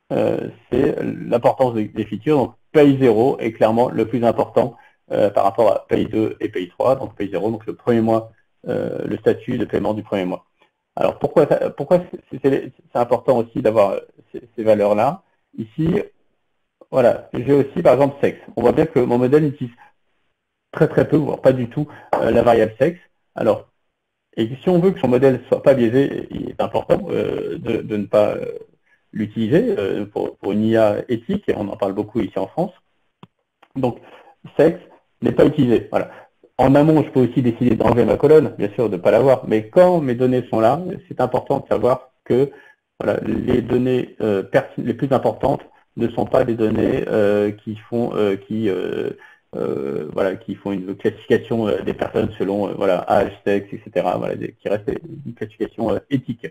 c'est l'importance des features. Donc Pay 0 est clairement le plus important par rapport à Pay 2 et Pay 3. Donc Pay 0, donc le premier mois, le statut de paiement du premier mois. Alors pourquoi c'est important aussi d'avoir ces valeurs-là? Ici, voilà, j'ai aussi par exemple sexe. On voit bien que mon modèle utilise très peu, voire pas du tout, la variable sexe. Alors, et si on veut que son modèle ne soit pas biaisé, il est important de ne pas l'utiliser pour une IA éthique, et on en parle beaucoup ici en France. Donc, sexe n'est pas utilisé. Voilà. En amont, je peux aussi décider d'enlever ma colonne, bien sûr, de ne pas l'avoir, mais quand mes données sont là, c'est important de savoir que voilà, les données les plus importantes ne sont pas des données qui font une classification des personnes selon voilà, âge, sexe, etc. Voilà, qui reste une classification éthique.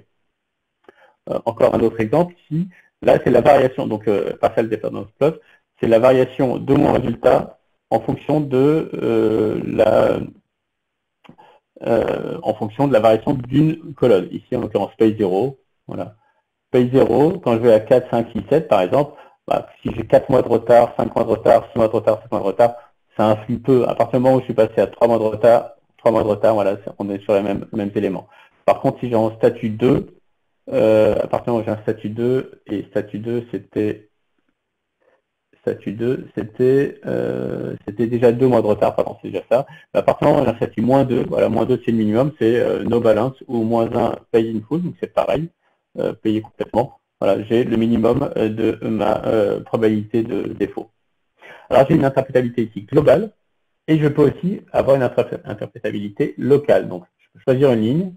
Encore un autre exemple ici, là c'est la variation, donc partial dependence plot, c'est la variation de mon résultat en fonction de la variation d'une colonne. Ici en l'occurrence Pay 0, voilà. Pay 0, quand je vais à 4, 5, 6, 7 par exemple, bah, si j'ai 4 mois de retard, 5 mois de retard, 6 mois de retard, 5 mois de retard, ça influe peu. À partir du moment où je suis passé à 3 mois de retard, voilà, on est sur les mêmes éléments. Par contre, si j'ai un statut 2, à partir du moment où j'ai un statut 2, et statut 2 c'était déjà 2 mois de retard, pardon, c'est déjà ça. À partir du moment où j'ai un statut moins 2, voilà, moins 2 c'est le minimum, c'est no balance ou moins 1 pay in full, donc c'est pareil, payer complètement. Voilà, j'ai le minimum de ma probabilité de défaut. Alors j'ai une interprétabilité ici globale, et je peux aussi avoir une interprétabilité locale. Donc je peux choisir une ligne,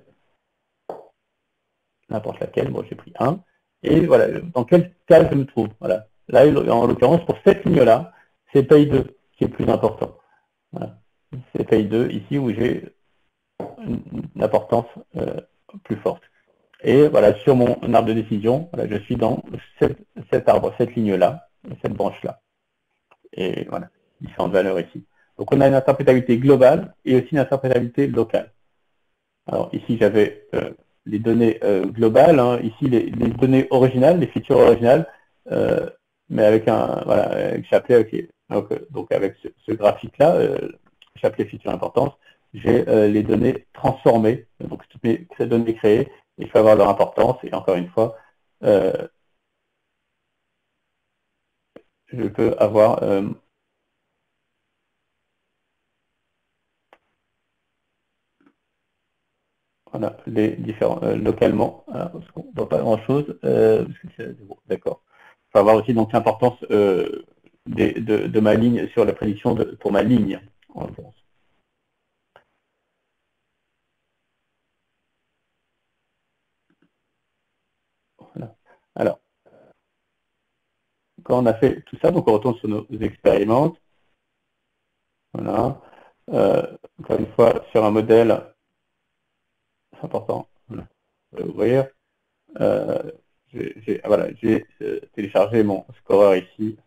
n'importe laquelle, moi j'ai pris 1, et voilà, dans quel cas je me trouve. Voilà. Là, en l'occurrence, pour cette ligne-là, c'est Pay 2 qui est le plus important. Voilà. C'est Pay 2 ici où j'ai une importance plus forte. Et voilà, sur mon arbre de décision, voilà, je suis dans cet arbre, cette ligne-là, cette branche-là. Et voilà, différentes valeurs ici. Donc on a une interprétabilité globale et aussi une interprétabilité locale. Alors ici j'avais les données globales, hein, ici les données originales, les features originales, mais avec un voilà, avec Chapelet, okay. Donc avec ce graphique-là, Chapelet feature importance, j'ai les données transformées, donc toutes ces données créées, et je peux avoir leur importance, et encore une fois, je peux avoir voilà, les différents localement, parce qu'on ne voit pas grand chose, d'accord. Il faut avoir aussi donc l'importance de ma ligne sur la prédiction pour ma ligne, en l'occurrence. Voilà. Alors, quand on a fait tout ça, donc on retourne sur nos expérimentes. Voilà. Encore une fois, sur un modèle, c'est important. Voilà. Ouvrir. J'ai téléchargé mon scoreur ici.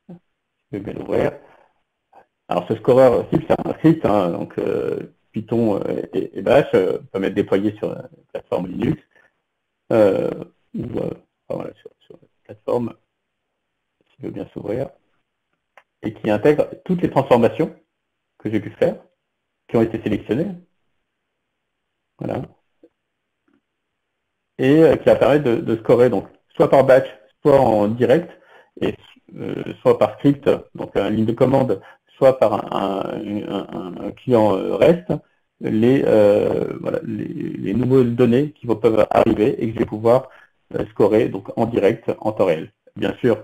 Je vais bien l'ouvrir. Alors ce scoreur cible, c'est un script, hein, donc Python et Bash peuvent être déployés sur la plateforme Linux ou voilà, sur la plateforme qui veut bien s'ouvrir et qui intègre toutes les transformations que j'ai pu faire, qui ont été sélectionnées. Voilà. Et qui va permettre de scorer donc soit par batch, soit en direct, et soit par script, donc une ligne de commande, soit par un client REST, les nouvelles données qui peuvent arriver et que je vais pouvoir scorer donc en direct, en temps réel. Bien sûr,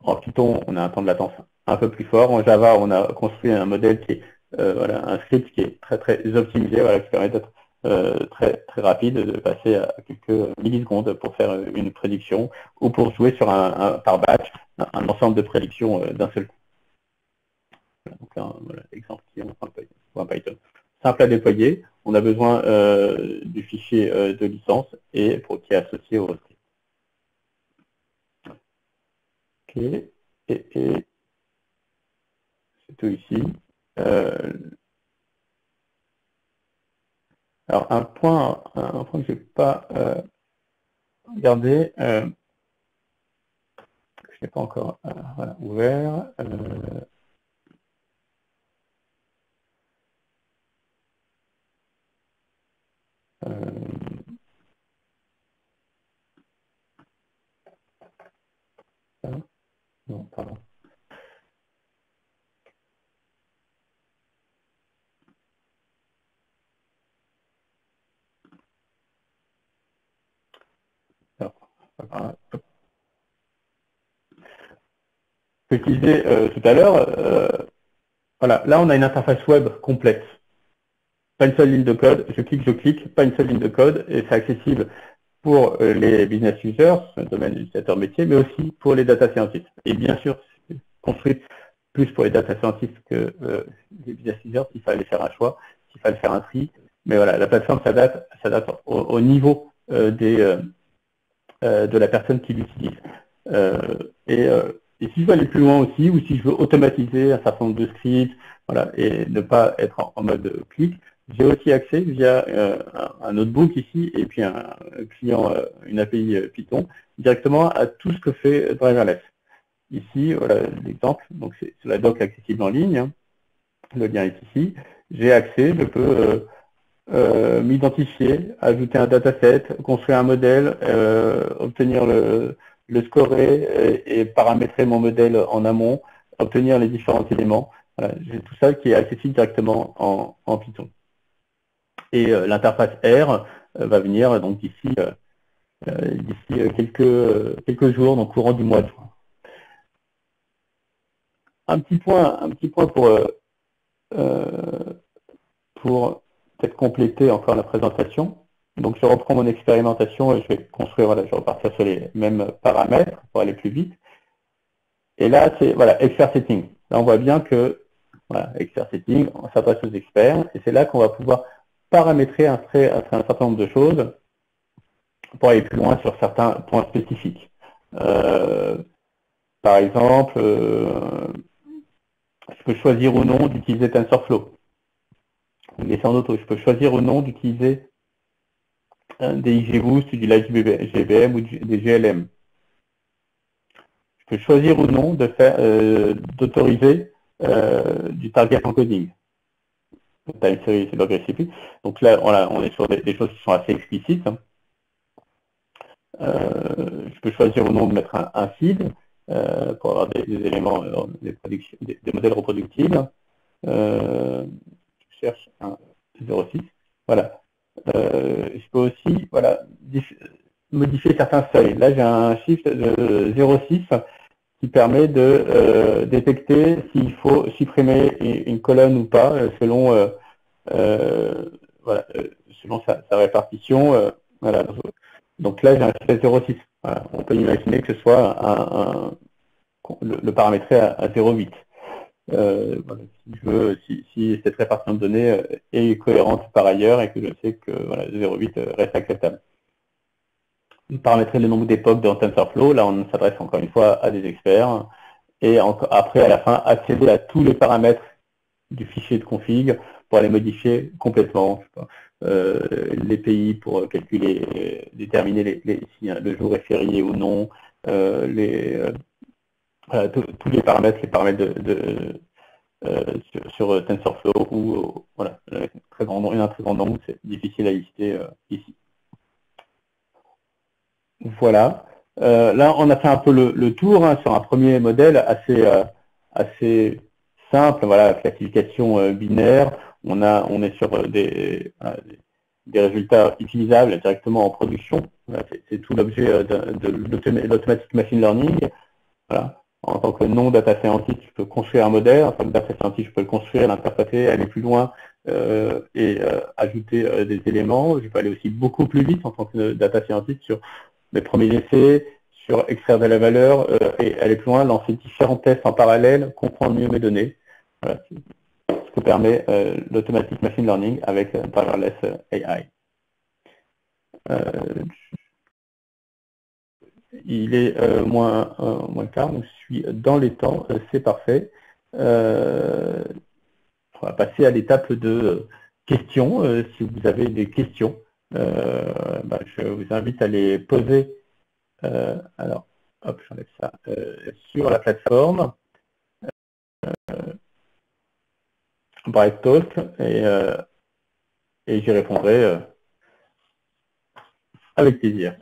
en Python, on a un temps de latence un peu plus fort. En Java, on a construit un modèle qui est un script qui est très optimisé, voilà, qui permet d'être très rapide, de passer à quelques millisecondes pour faire une prédiction ou pour jouer sur par batch un ensemble de prédictions d'un seul coup. Donc là, voilà l'exemple qui est en Python. Simple à déployer, on a besoin du fichier de licence et qui est associé au script. Ok, et c'est tout ici. Alors un point que je n'ai pas regardé, que je n'ai pas encore voilà, ouvert. Non, pardon. Alors, ce que je disais tout à l'heure, voilà, là on a une interface web complète. Pas une seule ligne de code, je clique, pas une seule ligne de code, et c'est accessible pour les business users, le domaine utilisateur métier, mais aussi pour les data scientists. Et bien sûr, c'est construit plus pour les data scientists que les business users, s'il fallait faire un choix, s'il fallait faire un tri. Mais voilà, la plateforme s'adapte au niveau de la personne qui l'utilise. Et si je veux aller plus loin aussi, ou si je veux automatiser un certain nombre de scripts, voilà, et ne pas être en mode clic, j'ai aussi accès via un notebook ici, et puis un client, une API Python, directement à tout ce que fait Driverless. Ici, voilà l'exemple, donc c'est la doc accessible en ligne, hein. Le lien est ici. J'ai accès, je peux m'identifier, ajouter un dataset, construire un modèle, obtenir le scorer et paramétrer mon modèle en amont, obtenir les différents éléments. Voilà, j'ai tout ça qui est accessible directement en Python. Et l'interface R va venir donc d'ici quelques jours, donc courant du mois de juin. Un petit point pour peut-être compléter encore la présentation. Donc je reprends mon expérimentation et je vais construire, voilà, je vais repartir sur les mêmes paramètres pour aller plus vite. Et là, c'est voilà, expert setting. Là, on voit bien que voilà, expert setting, on s'adresse aux experts, et c'est là qu'on va pouvoir paramétrer un certain nombre de choses pour aller plus loin sur certains points spécifiques. Par exemple, je peux choisir ou non d'utiliser TensorFlow. Descendre d'autres, je peux choisir ou non d'utiliser des XGBoost, du LiveGBM ou des GLM. Je peux choisir ou non de faire d'autoriser du target encoding. Time series log recipe. Donc là, on est sur des choses qui sont assez explicites. Je peux choisir ou non de mettre un feed pour avoir des éléments, des modèles reproductibles. Je cherche un 06. Voilà. Je peux aussi modifier certains seuils. Là, j'ai un shift de 0,6 qui permet de détecter s'il faut supprimer une colonne ou pas selon sa répartition. Voilà. Donc là, j'ai un shift de 0,6. Voilà. On peut imaginer que ce soit le paramétrer à 0,8. Voilà, si cette répartition de données est cohérente par ailleurs et que je sais que voilà, 0,8 reste acceptable. Paramétrer le nombre d'époques dans TensorFlow, là on s'adresse encore une fois à des experts, et après à la fin accéder à tous les paramètres du fichier de config pour les modifier complètement. Les pays pour calculer, déterminer si le jour est férié ou non, tous les paramètres sur TensorFlow ou voilà, un très grand nombre, c'est difficile à lister ici. Voilà. Là, on a fait un peu le tour sur un premier modèle assez simple. Voilà, classification binaire. On est sur des résultats utilisables directement en production. Voilà, c'est tout l'objet de l'automatic machine learning. Voilà. En tant que non data scientist, je peux construire un modèle. En tant que data scientist, je peux le construire, l'interpréter, aller plus loin et ajouter des éléments. Je peux aller aussi beaucoup plus vite en tant que data scientist sur mes premiers essais, sur extraire de la valeur et aller plus loin, lancer différents tests en parallèle, comprendre mieux mes données. Voilà, ce que permet l'automatic machine learning avec driverless AI. Il est moins le quart, donc je suis dans les temps, c'est parfait. On va passer à l'étape de questions. Si vous avez des questions, je vous invite à les poser. Alors, hop, j'enlève ça. Sur la plateforme BrightTalk et j'y répondrai avec plaisir.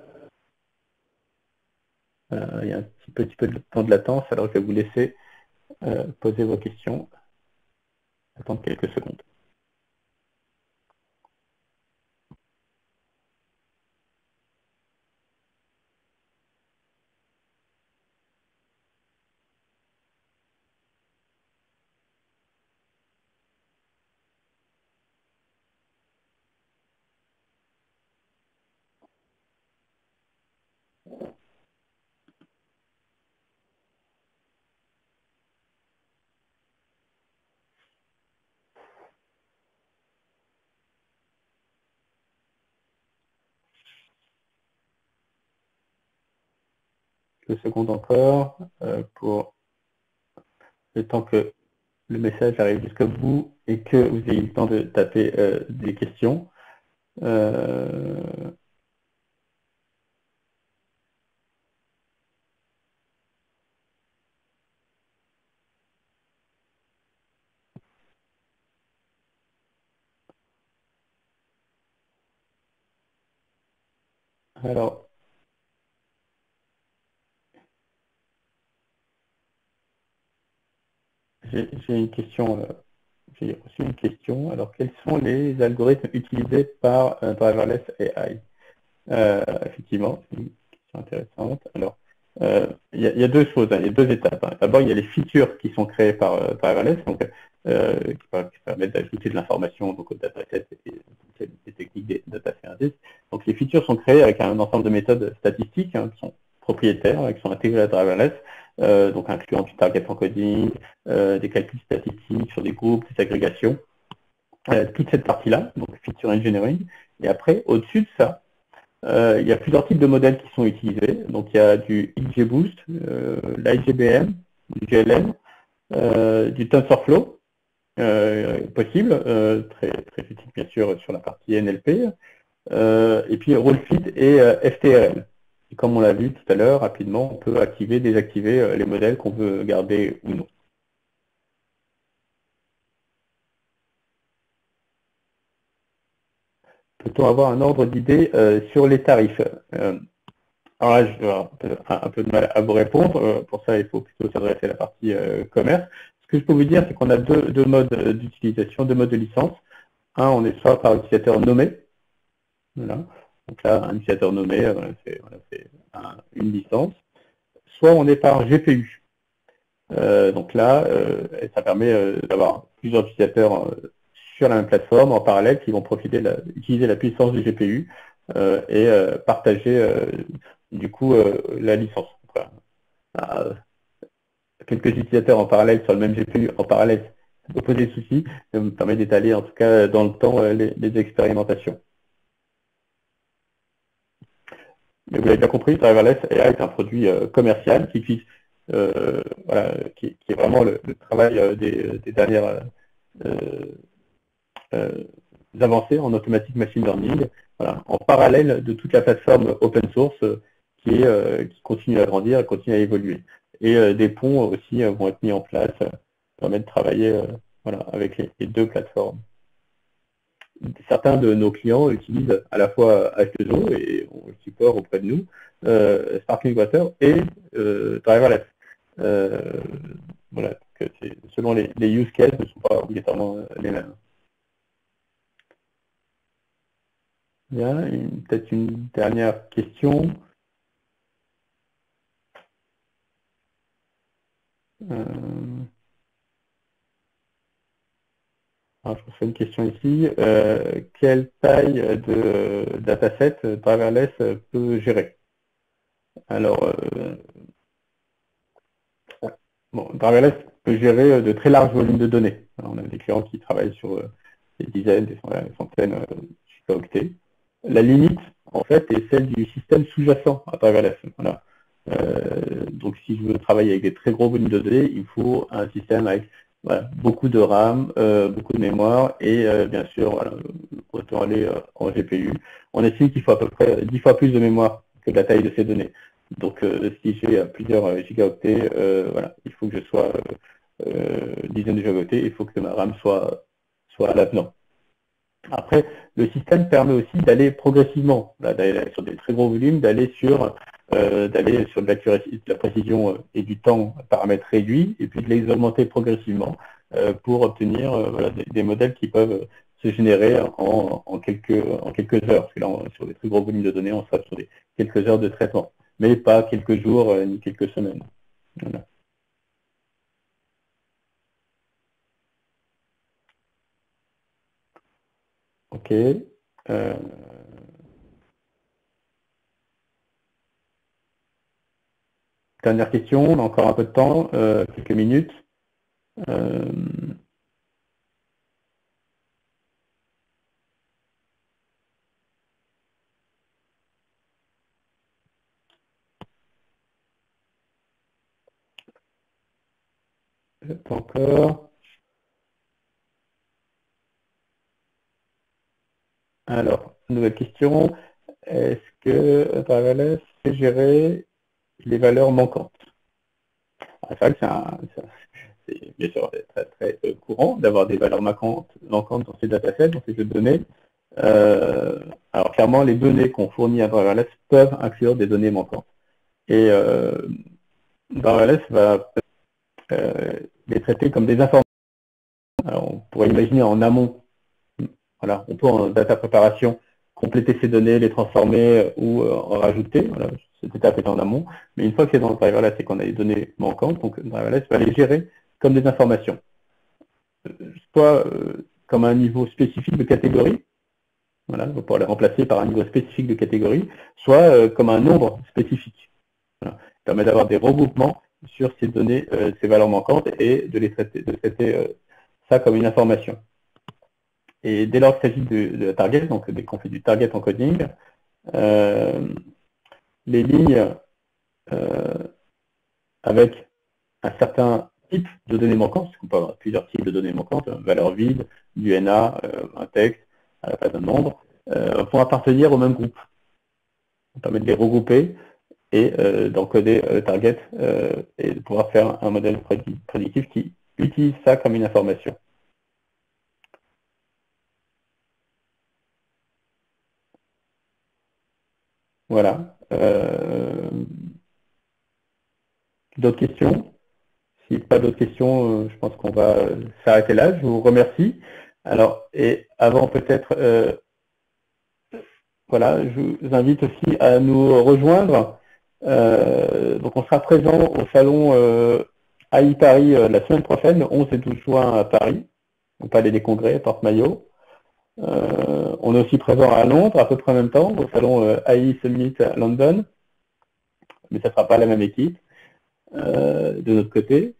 Il y a un petit peu de temps de latence, alors je vais vous laisser poser vos questions. Attendre quelques secondes. Quelques secondes encore pour le temps que le message arrive jusqu'à vous et que vous ayez le temps de taper des questions. Alors, j'ai une question. J'ai reçu une question. Alors, quels sont les algorithmes utilisés par Driverless AI? Effectivement, c'est une question intéressante. Alors, il y a deux choses, il y a deux étapes. D'abord, il y a les features qui sont créées par Driverless, donc, qui permettent d'ajouter de l'information au dataset et des techniques des data scientists. Donc, les features sont créées avec un ensemble de méthodes statistiques qui sont propriétaires, qui sont intégrées à Driverless, donc incluant du target encoding, des calculs statistiques sur des groupes, des agrégations, toute cette partie-là, donc feature engineering. Et après, au-dessus de ça, il y a plusieurs types de modèles qui sont utilisés. Donc il y a du XGBoost, l'IGBM, du GLM, du TensorFlow, possible, très utile bien sûr sur la partie NLP, et puis RuleFit et FTRL. Et comme on l'a vu tout à l'heure, rapidement, on peut activer, désactiver les modèles qu'on veut garder ou non. Peut-on avoir un ordre d'idée sur les tarifs? Alors là, je vais avoir un peu de mal à vous répondre. Pour ça, il faut plutôt s'adresser à la partie commerce. Ce que je peux vous dire, c'est qu'on a deux modes d'utilisation, deux modes de licence. Un, on est soit par utilisateur nommé. Voilà. Donc là, un utilisateur nommé, c'est une licence. Soit on est par GPU. Donc là, ça permet d'avoir plusieurs utilisateurs sur la même plateforme en parallèle qui vont utiliser la puissance du GPU et partager du coup la licence. Voilà. Quelques utilisateurs en parallèle sur le même GPU en parallèle, ça peut poser souci. Ça me permet d'étaler en tout cas dans le temps les expérimentations. Mais vous l'avez bien compris, Driverless AI est un produit commercial qui utilise qui est vraiment le travail des dernières avancées en automatic machine learning, voilà, en parallèle de toute la plateforme open source qui continue à grandir et continue à évoluer. Et des ponts aussi vont être mis en place, permettre de travailler avec les deux plateformes. Certains de nos clients utilisent à la fois H2O et on le support auprès de nous, Sparkling Water et Driverless. Voilà, selon les use cases ne sont pas obligatoirement les mêmes. Bien, peut-être une dernière question. Alors, je fais une question ici. Quelle taille de dataset Driverless peut gérer? Alors, bon, Driverless peut gérer de très larges volumes de données. Alors, on a des clients qui travaillent sur des dizaines, des centaines de gigaoctets. La limite, en fait, est celle du système sous-jacent à Driverless. Voilà. Donc, si je veux travailler avec des très gros volumes de données, il faut un système avec voilà, beaucoup de RAM, beaucoup de mémoire et bien sûr, voilà, autant aller en GPU. On estime qu'il faut à peu près 10 fois plus de mémoire que la taille de ces données. Donc, si j'ai plusieurs gigaoctets, voilà, il faut que je sois dizaines de gigaoctets, il faut que ma RAM soit à l'avenant. Après, le système permet aussi d'aller progressivement, d'aller sur des très gros volumes, d'aller sur de l'accuracy, de la précision et du temps paramètres réduits, et puis de les augmenter progressivement pour obtenir voilà, des modèles qui peuvent se générer en quelques heures. Parce que là, sur des très gros volumes de données, on sera sur des quelques heures de traitement, mais pas quelques jours ni quelques semaines. Voilà. Ok. Dernière question, on a encore un peu de temps, quelques minutes. Pas encore. Alors, nouvelle question. Est-ce que Driverless sait gérer les valeurs manquantes? C'est vrai que c'est bien sûr très, très courant d'avoir des valeurs manquantes dans ces datasets, dans ces jeux de données. Alors clairement, les données qu'on fournit à Driverless peuvent inclure des données manquantes. Et Driverless va les traiter comme des informations. Alors, on pourrait imaginer en amont, voilà, on peut en data préparation compléter ces données, les transformer ou en rajouter. Voilà, cette étape est en amont. Mais une fois que c'est dans le Driverless et qu'on a les données manquantes, donc Driverless va les gérer comme des informations. Soit comme un niveau spécifique de catégorie, voilà, on va pouvoir les remplacer par un niveau spécifique de catégorie, soit comme un nombre spécifique. Voilà. Ça permet d'avoir des regroupements sur ces données, ces valeurs manquantes et de traiter ça comme une information. Et dès lors qu'il s'agit de la target, donc dès qu'on fait du target encoding, les lignes avec un certain type de données manquantes, parce qu'on peut avoir plusieurs types de données manquantes, valeur vide, du NA, un texte, à la place d'un nombre, vont appartenir au même groupe. Ça permet de les regrouper et d'encoder le target et de pouvoir faire un modèle prédictif qui utilise ça comme une information. Voilà. D'autres questions? Si pas d'autres questions, je pense qu'on va s'arrêter là. Je vous remercie. Alors, et avant peut-être, voilà, je vous invite aussi à nous rejoindre. Donc, on sera présent au salon AI Paris la semaine prochaine, le 11 et 12 juin à Paris, au Palais des Congrès, Porte-Maillot. On est aussi présent à Londres, à peu près en même temps, au salon AI Summit London, mais ça ne sera pas la même équipe de notre côté.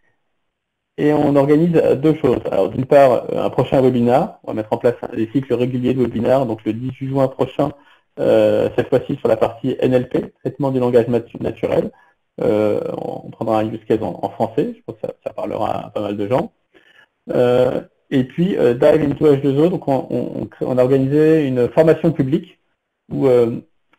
Et on organise deux choses. Alors d'une part, un prochain webinar. On va mettre en place des cycles réguliers de webinaires. Donc le 18 juin prochain, cette fois-ci sur la partie NLP, traitement du langage naturel. On prendra un use case en français. Je pense que ça parlera à pas mal de gens. Et puis Dive into H2O. Donc on a organisé une formation publique où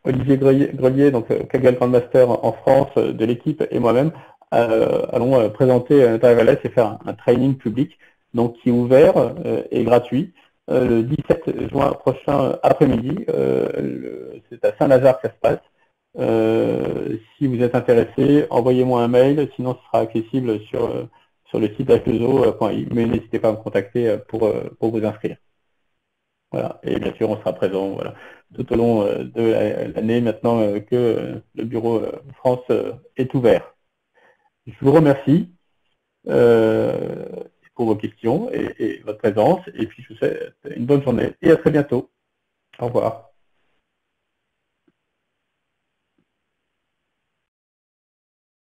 Olivier Grelier, donc Kaggle Grandmaster en France de l'équipe et moi-même allons présenter Driverless et faire un training public donc qui est ouvert et gratuit le 17 juin prochain après-midi. C'est à Saint-Lazare que ça se passe. Si vous êtes intéressé, envoyez-moi un mail, sinon ce sera accessible sur le site h2o.i, mais n'hésitez pas à me contacter pour vous inscrire. Voilà. Et bien sûr, on sera présent voilà, tout au long de l'année maintenant que le bureau France est ouvert. Je vous remercie. pour vos questions et votre présence. Et puis, je vous souhaite une bonne journée et à très bientôt. Au revoir.